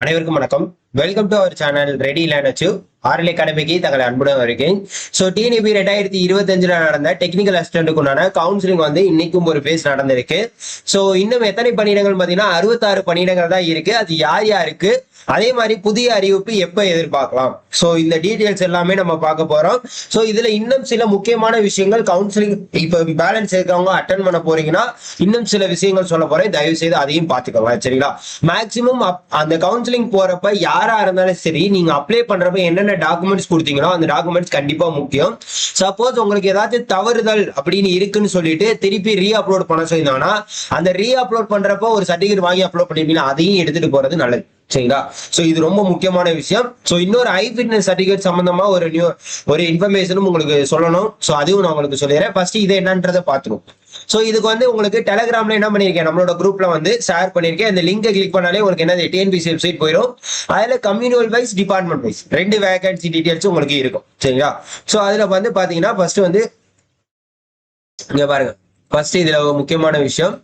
அனைவருக்கும் வணக்கம். Welcome to our channel ready learn achieve RL அகாடமிக்கு தங்களை அன்புடன் இருக்கேன். ஸோ டிஎன்இபி 2025 நடந்த டெக்னிக்கல் அசிஸ்டன்ட்டுக்கு உண்டான கவுன்சிலிங் வந்து இன்னைக்கும் ஒரு பேஸ் நடந்திருக்கு. ஸோ இன்னும் எத்தனை பணியிடங்கள் பார்த்தீங்கன்னா 66 பணியிடங்கள் தான் இருக்கு. அது யார் யாருக்கு, அதே மாதிரி புதிய அறிவிப்பு எப்போ எதிர்பார்க்கலாம், ஸோ இந்த டீட்டெயில்ஸ் எல்லாமே நம்ம பார்க்க போறோம். ஸோ இதுல இன்னும் சில முக்கியமான விஷயங்கள் கவுன்சிலிங் இப்போ பேலன்ஸ் இருக்கவங்க அட்டன் பண்ண போறீங்கன்னா இன்னும் சில விஷயங்கள் சொல்ல போறேன். தயவு செய்து அதையும் பார்த்துக்கோங்க, சரிங்களா? மேக்சிமம் அந்த கவுன்சிலிங் போறப்ப யாரா இருந்தாலும் சரி, நீங்க அப்ளை பண்றப்ப என்னென்ன டாக்குமெண்ட்ஸ் கொடுத்தீங்களோ அந்த டாக்குமெண்ட்ஸ் கண்டிப்பா முக்கியம். சப்போஸ் உங்களுக்கு ஏதாச்சும் தவறுதல் அப்படின்னு இருக்குன்னு சொல்லிட்டு திருப்பி ரீ அப்லோட் பண்ண சொல்லியிருந்தாங்கன்னா அந்த ரீ அப்லோட் பண்றப்போ ஒரு சர்டிஃபிகேட் வாங்கி அப்லோட் பண்ணிருப்பீங்க, அதையும் எடுத்துட்டு போறது நல்லது, சரிங்களா? சோ இது ரொம்ப முக்கியமான விஷயம். சோ இன்னொரு ஐ ஃபிட்னஸ் சர்டிஃபிகேட் சம்பந்தமா ஒரு இன்ஃபர்மேஷனும் உங்களுக்கு சொல்லணும். சோ அதுவும் நான் உங்களுக்கு சொல்லிடுறேன். ஃபர்ஸ்ட் இது என்னன்றதை பார்த்துருவோம். சோ இதுக்கு வந்து உங்களுக்கு டெலிகிராம்ல என்ன பண்ணிருக்கேன், நம்மளோட குரூப்ல வந்து ஷேர் பண்ணிருக்கேன். அந்த லிங்கை கிளிக் பண்ணாலே உங்களுக்கு என்ன டிஎன்பிசி வெப்சைட் போயிடும். அதுல communal wise, department wise 2 vacancy details உங்களுக்கு இருக்கும், சரிங்களா? சோ அதுல வந்து பாத்தீங்கன்னா ஃபர்ஸ்ட் வந்து இங்க பாருங்க. ஃபர்ஸ்ட் இதுல முக்கியமான விஷயம்,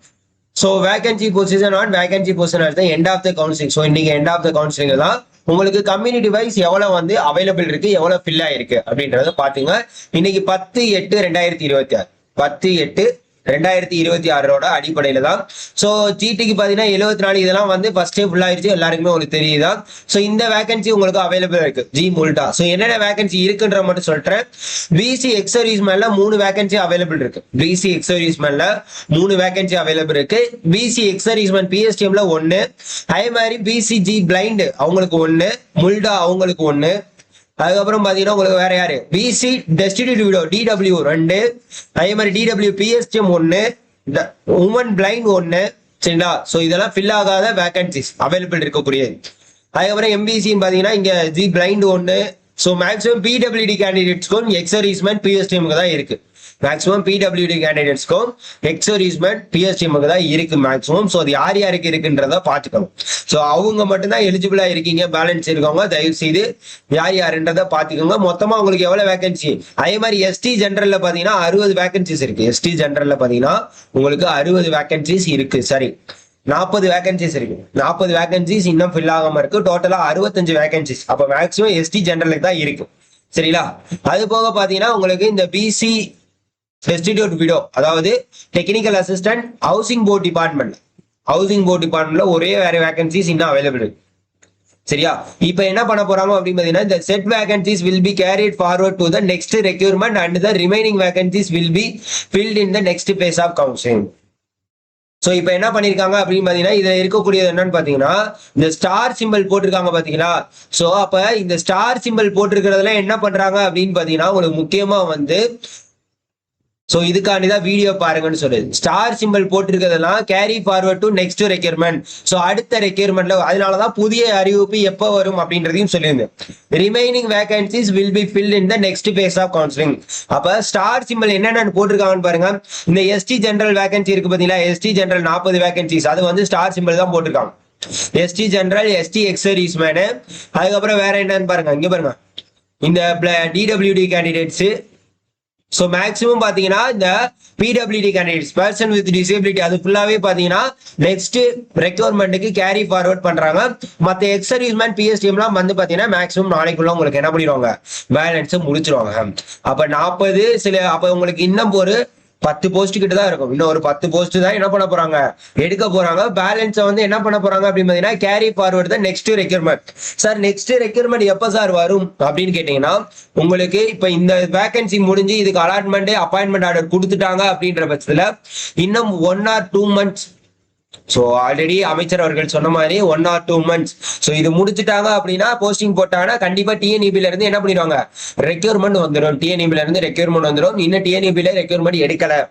so vacancy position on vacancy position at end of the counselling. So இன்னைக்கு எண்ட் ஆஃப் த கவுன்சிலிங் தான் உங்களுக்கு கம்யூனிட்டி வைஸ் எவ்வளவு வந்து அவைலபிள் இருக்கு, எவ்வளவு ஃபில் ஆயிருக்கு அப்படின்றத பாத்தீங்க. இன்னைக்கு 10/8/2026 10/8/2026 அடிப்படையில தான். ஸோ ஜிடிக்கு பாத்தீங்கன்னா 74 இதெல்லாம் வந்து ஃபர்ஸ்டே ஃபுல் ஆயிடுச்சு, எல்லாருக்குமே உங்களுக்கு தெரியுதா? ஸோ இந்த வேகன்சி உங்களுக்கு அவைலபிள் இருக்கு ஜி முல்டா. ஸோ என்னென்ன வேகன்சி இருக்குன்ற மட்டும் சொல்றேன். பிசி எக்ஸர்வீஸ் மேல 3 வேகன்சி அவைலபிள் இருக்கு. பிசி எக்ஸர்வீஸ் மேல 3 வேகன்சி அவைலபிள் இருக்கு. பிசி எக்ஸர்வீஸ் மேன் பிஎஸ்டிஎம்ல 1, அதே மாதிரி பிசிஜி பிளைண்ட் அவங்களுக்கு 1, முல்டா அவங்களுக்கு 1. அதுக்கப்புறம் பாத்தீங்கன்னா உங்களுக்கு வேற யாரு, பிசி டெஸ்டிடியூட் விடோ டிடபிள்யூ 2, அதே மாதிரி டிடபிள்யூ பிஎஸ்டிஎம் 1, உமன் பிளைண்ட் 1, சரிங்களா? ஸோ இதெல்லாம் ஃபில் ஆகாத வேகன்சிஸ் அவைலபிள் இருக்கக்கூடியது. அதுக்கப்புறம் எம்பிசின்னு பாத்தீங்கன்னா இங்க G blind 1. So maximum PWD கேண்டிடேட்ஸ்க்கும் எக்ஸர்வீஸ்மேன் பிஎஸ்டிஎம்க்கு தான் இருக்கு. மேக்ஸிமம் பிடபிள்யூடி கேண்டிடேட்ஸ்க்கும் எக்ஸர்வீஸ்மேன் பிஎஸ்டிஎம்க்கு தான் இருக்கு மேக்ஸிமம். ஸோ அது யார் யாருக்கு இருக்குன்றத பார்த்துக்கணும். ஸோ அவங்க மட்டும்தான் எலிஜிபிளா இருக்கீங்க, பேலன்ஸ் இருக்கவங்க தயவு செய்து யார் யாருன்றத பார்த்துக்கோங்க. மொத்தமா உங்களுக்கு எவ்வளவு வேகன்சி, அதே மாதிரி எஸ்டி ஜெனரல்ல பாத்தீங்கன்னா 60 வேகன்சிஸ் இருக்கு. எஸ்டி ஜெனரல்ல பாத்தீங்கன்னா உங்களுக்கு 60 வேகன்சிஸ் இருக்கு. சரி, 40 வேகன்சிஸ் இருக்கு. 40 வேகன்சிஸ் இன்னும் ஃபில் ஆகாம இருக்கு. டோட்டலா 65 வேகன்சிஸ். அப்ப மேக்ஸிமம் எஸ்டி ஜெனரலுக்கு தான் இருக்கும், சரிங்களா? அது போக பாத்தீங்கன்னா உங்களுக்கு இந்த பிசி டெஸ்டிடியூட் விடோ, அதாவது டெக்னிக்கல் அசிஸ்டன்ட் ஹவுசிங் போர்ட் டிபார்ட்மெண்ட்ல ஒரே வேற வேகன்சிஸ் இன்னும் அவைலபிள் இருக்கு, சரியா? இப்ப என்ன பண்ண போறாங்க அப்படின்னு பாத்தீங்கன்னா இந்த set vacancies will be carried forward to the next requirement and the remaining vacancies will be filled in the next phase of counselling. So இப்ப என்ன பண்ணிருக்காங்க அப்படின்னு பாத்தீங்கன்னா இதுல இருக்கக்கூடியது என்னன்னு பாத்தீங்கன்னா இந்த ஸ்டார் சிம்பிள் போட்டிருக்காங்க பாத்தீங்களா? சோ அப்ப இந்த ஸ்டார் சிம்பிள் போட்டிருக்கிறதுல என்ன பண்றாங்க அப்படின்னு பாத்தீங்கன்னா உங்களுக்கு முக்கியமா வந்து சோ இதுக்காண்டிதான் வீடியோ பாருங்கன்னு சொல்லுது. ஸ்டார் சிம்பிள் போட்டிருக்கிறதெல்லாம் carry forward to next requirement. So அடுத்த ரெக்யர்மெண்ட்ல, அதனாலதான் புதிய அறிவிப்பு எப்ப வரும் அப்படின்றதையும் சொல்லியிருந்தேன். Remaining vacancies will be filled in the next phase of counselling. அப்ப ஸ்டார் சிம்பிள் என்னென்னு போட்டிருக்காங்கன்னு பாருங்க. இந்த எஸ்டி ஜெனரல் வேகன்சி இருக்கு பாத்தீங்களா, எஸ்டி ஜெனரல் 40 வேகன்சிஸ், அது வந்து ஸ்டார் சிம்பிள் தான் போட்டிருக்காங்க. ST general, ST ex service men, அதுக்கப்புறம் வேற என்னன்னு பாருங்க. இங்க பாருங்க இந்த டிடபிள்யூடி கேண்டிடேட்ஸ். ஸோ மேக்ஸிமம் பாத்தீங்கன்னா இந்த PWD candidates, person with disability, அது ஃபுல்லாவே பாத்தீங்கன்னா நெக்ஸ்ட் ரெக்யர்மெண்ட்டுக்கு கேரி ஃபார்வர்ட் பண்றாங்க. மற்ற எக்ஸர்வீஸ்மேன் பிஎஸ்டிஎம்லாம் வந்து பாத்தீங்கன்னா மேக்ஸிமம் நாளைக்குள்ள உங்களுக்கு என்ன பண்ணிடுவாங்க, பேலன்ஸ் முடிச்சிருவாங்க. அப்ப 40 அப்ப உங்களுக்கு இன்னும் ஒரு 10 போஸ்ட் கிட்ட தான் இருக்கும். இன்னும் ஒரு 10 போஸ்ட் தான் என்ன பண்ண போறாங்க, எடுக்க போறாங்க. பேலன்ஸை வந்து என்ன பண்ண போறாங்க அப்படின்னு பாத்தீங்கன்னா கேரி ஃபார்வர்ட் தான் next requirement. Sir next requirement எப்ப சார் வரும் அப்படின்னு கேட்டீங்கன்னா உங்களுக்கு இப்ப இந்த வேகன்சி முடிஞ்சு இதுக்கு அலாட்மெண்ட் அப்பாயின்மெண்ட் ஆர்டர் கொடுத்துட்டாங்க அப்படின்ற பட்சத்துல இன்னும் 1 or 2 months. சோ ஆல்ரெடி அமைச்சர் அவர்கள் சொன்ன மாதிரி 1 or 2 months. சோ இது முடிச்சுட்டாங்க அப்படின்னா போஸ்டிங் போட்டாங்கன்னா கண்டிப்பா டிஎன்இபில இருந்து என்ன பண்ணிடுவாங்க, ரெக்யூர்மெண்ட் வந்துடும். டிஎன்இபில இருந்து ரெக்யூர்மெண்ட் வந்துடும். இன்னும் டிஎன்இபில ரெக்யூர்மெண்ட் எடுக்கல.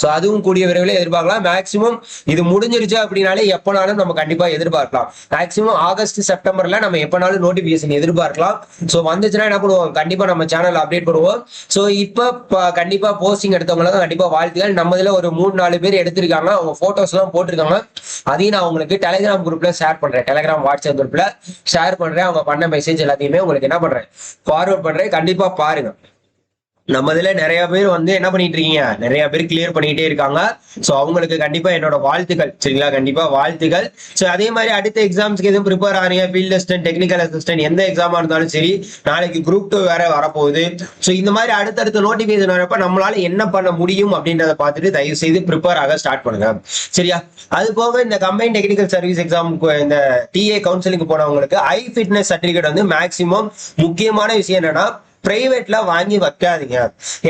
சோ அதுவும் கூடிய விரைவில் எதிர்பார்க்கலாம். மேக்சிமம் இது முடிஞ்சிருச்சு அப்படின்னாலே எப்பனாலும் நம்ம கண்டிப்பா எதிர்பார்க்கலாம். மேக்சிமம் ஆகஸ்ட் செப்டம்பர்ல நம்ம எப்பனாலும் நோட்டிபிகேஷன் எதிர்பார்க்கலாம். சோ வந்துச்சுன்னா என்ன பண்ணுவோம், கண்டிப்பா நம்ம சேனல் அப்டேட் பண்ணுவோம். சோ இப்ப கண்டிப்பா போஸ்டிங் எடுத்தவங்க தான் கண்டிப்பா வாழ்த்துகள். நம்ம இதுல ஒரு 3-4 பேர் எடுத்திருக்காங்க, அவங்க போட்டோஸ் எல்லாம் போட்டிருக்காங்க. அதையும் நான் உங்களுக்கு டெலிகிராம் குரூப்ல ஷேர் பண்றேன், டெலிகிராம் வாட்ஸ்அப் குரூப்ல ஷேர் பண்றேன். அவங்க பண்ண மெசேஜ் எல்லாத்தையுமே உங்களுக்கு என்ன பண்றேன், ஃபார்வர்ட் பண்றேன். கண்டிப்பா பாருங்க. நம்ம இதுல நிறைய பேர் வந்து என்ன பண்ணிட்டு இருக்கீங்க, நிறைய பேர் கிளியர் பண்ணிட்டே இருக்காங்க. சோ அவங்களுக்கு கண்டிப்பா என்னோட வாழ்த்துக்கள். சரிங்களா, கண்டிப்பா வாழ்த்துக்கள். சோ அதே மாதிரி அடுத்த எக்ஸாம்ஸ்க்கு எதுவும் ப்ரிப்பேர் ஆறீங்க, ஃபீல்ட் அசிஸ்டன்ட், டெக்னிக்கல் அசிஸ்டன்ட், எந்த எக்ஸாமா இருந்தாலும் சரி, நாளைக்கு குரூப் 2 வேற வரப்போகுது. சோ இந்த மாதிரி அடுத்தடுத்த நோட்டிபிகேஷன் வரப்ப நம்மளால என்ன பண்ண முடியும் அப்படின்றத பார்த்துட்டு தயவு செய்து ப்ரிப்பேர் ஆக ஸ்டார்ட் பண்ணுங்க. சரியா, அது போக இந்த கம்பைன் டெக்னிக்கல் சர்வீஸ் எக்ஸாமுக்கு இந்த டிஏ கவுன்சிலிங் போனவங்களுக்கு ஐ ஃபிட்னஸ் சர்டிபிகேட் வந்து மேக்சிமம் முக்கியமான விஷயம் என்னன்னா பிரைவேட்ல வாங்கி வைக்காதீங்க.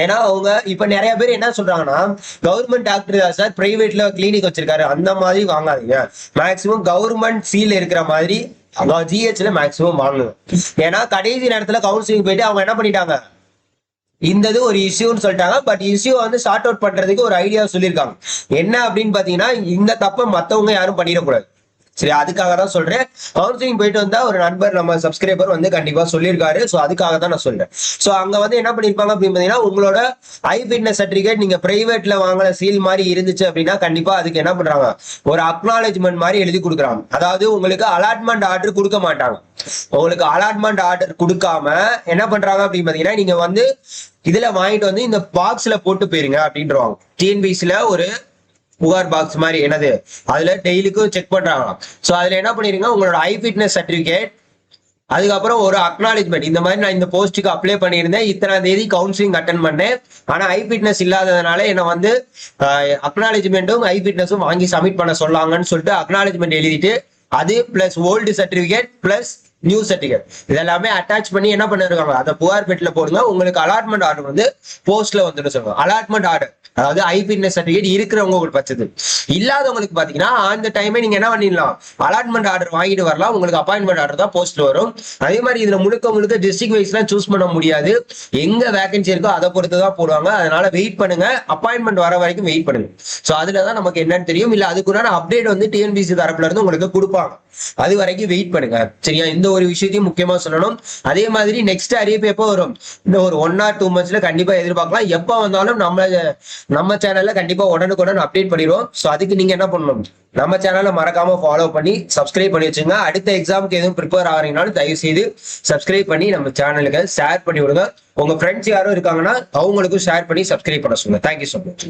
ஏன்னா அவங்க இப்ப நிறைய பேர் என்ன சொல்றாங்கன்னா, கவர்மெண்ட் டாக்டர் தான் சார், பிரைவேட்ல கிளினிக் வச்சிருக்காரு, அந்த மாதிரி வாங்காதீங்க. மேக்சிமம் கவர்மெண்ட் சீல் இருக்கிற மாதிரி ஜிஹெச்ல மேக்சிமம் வாங்குங்க. ஏன்னா கடைசி நேரத்துல கவுன்சிலிங் போயிட்டு அவங்க என்ன பண்ணிட்டாங்க, இந்த இது ஒரு இஷ்யூன்னு சொல்லிட்டாங்க. பட் இஷ்யூ வந்து சார்ட் அவுட் பண்றதுக்கு ஒரு ஐடியா சொல்லியிருக்காங்க. என்ன அப்படின்னு பாத்தீங்கன்னா, இந்த தப்பை மத்தவங்க யாரும் பண்ணிடக்கூடாது. சரி, அதுக்காக தான் சொல்றேன். கவுன்சிலிங் போயிட்டு வந்தா ஒரு நண்பர் நம்ம சப்ஸ்கிரைபர் வந்து கண்டிப்பா சொல்லியிருக்காரு. ஸோ அதுக்காக தான் நான் சொல்றேன். ஸோ அங்க வந்து என்ன பண்ணிருப்பாங்க அப்படின்னு பாத்தீங்கன்னா, உங்களோட ஐ ஃபிட்னஸ் சர்டிபிகேட் நீங்க பிரைவேட்ல வாங்கின சீல் மாதிரி இருந்துச்சு அப்படின்னா கண்டிப்பா அதுக்கு என்ன பண்றாங்க, ஒரு அக்னாலேஜ்மெண்ட் மாதிரி எழுதி கொடுக்குறாங்க. அதாவது உங்களுக்கு அலாட்மெண்ட் ஆர்டர் கொடுக்க மாட்டாங்க. உங்களுக்கு அலாட்மெண்ட் ஆர்டர் கொடுக்காம என்ன பண்றாங்க அப்படின்னு பாத்தீங்கன்னா, நீங்க வந்து இதுல வாங்கிட்டு வந்து இந்த பாக்ஸ்ல போட்டு போயிருங்க அப்படின்றவாங்க. டிஎன்பிசில ஒரு புகார் பாக்ஸ் மாதிரி என்னது, அதுல டெய்லிக்கும் செக் பண்றாங்க. சோ அதுல என்ன பண்ணிருங்க, உங்களோட ஐ ஃபிட்னஸ் சர்டிபிகேட், அதுக்கப்புறம் ஒரு அக்னாலேஜ்மெண்ட், இந்த மாதிரி நான் இந்த போஸ்ட்டுக்கு அப்ளை பண்ணியிருந்தேன், இத்தனாம் தேதி கவுன்சிலிங் அட்டன் பண்ணேன், ஆனா ஐ ஃபிட்னஸ் இல்லாததுனால என்ன வந்து அக்னாலேஜ்மெண்ட்டும் ஐ ஃபிட்னஸும் வாங்கி சப்மிட் பண்ண சொல்லாங்கன்னு சொல்லிட்டு அக்னாலேஜ்மெண்ட் எழுதிட்டு அது plus old certificate plus new certificate இதெல்லாமே அட்டாச் பண்ணி என்ன பண்ணிருக்காங்க, அதை புகார் பெட்டில போடுங்க. உங்களுக்கு அலாட்மெண்ட் ஆர்டர் வந்து போஸ்ட்ல வந்துட்டு சொல்லுவாங்க. அலாட்மெண்ட் ஆர்டர் அதாவது ஐ ஃபிட்னஸ் சர்டிபிகேட் இருக்கிறவங்க உங்களுக்கு பச்சது, இல்லாதவங்களுக்கு பாத்தீங்கன்னா அந்த டைமே நீங்க என்ன பண்ணிடலாம், அலாட்மெண்ட் ஆர்டர் வாங்கிட்டு வரலாம். உங்களுக்கு அப்பாயின்மெண்ட் ஆர்டர் தான் போஸ்ட்ல வரும். அதே மாதிரி இதுல முழுக்க முழுக்க டிஸ்ட்ரிக்ட் வைஸ்லாம் சூஸ் பண்ண முடியாது. எங்க வேகன்சி இருக்கோ அதை பொறுத்து தான் போடுவாங்க. அதனால வெயிட் பண்ணுங்க, அப்பாயின்மெண்ட் வர வரைக்கும் வெயிட் பண்ணுங்க. சோ அதுலதான் நமக்கு என்னன்னு தெரியும். இல்ல அதுக்குண்டான அப்டேட் வந்து டிஎன்பிசி தரப்புல இருந்து உங்களுக்கு கொடுப்பாங்க. அது வரைக்கும் வெயிட் பண்ணுங்க. சரியா, இந்த ஒரு விஷயத்தையும் முக்கியமா சொல்லணும். அதே மாதிரி நெக்ஸ்ட் அறிவிப்பு எப்போ வரும், இந்த ஒரு 1 or 2 monthsல கண்டிப்பா எதிர்பார்க்கலாம். எப்ப வந்தாலும் நம்ம சேனல்ல கண்டிப்பா உடனுக்குடன் அப்டேட் பண்ணிடுவோம். சோ அதுக்கு நீங்க என்ன பண்ணணும், நம்ம சேனலை மறக்காம ஃபாலோ பண்ணி சப்ஸ்கிரைப் பண்ணி வச்சுங்க. அடுத்த எக்ஸாமுக்கு எதுவும் ப்ரிப்பேர் ஆகிறீங்கனாலும் தயவு செய்து சப்ஸ்கிரைப் பண்ணி நம்ம சேனலுக்கு ஷேர் பண்ணி விடுங்க. உங்க ஃப்ரெண்ட்ஸ் யாரும் இருக்காங்கன்னா அவங்களுக்கும் ஷேர் பண்ணி சப்ஸ்கிரைப் பண்ண சொல்லுங்க. Thank you so much.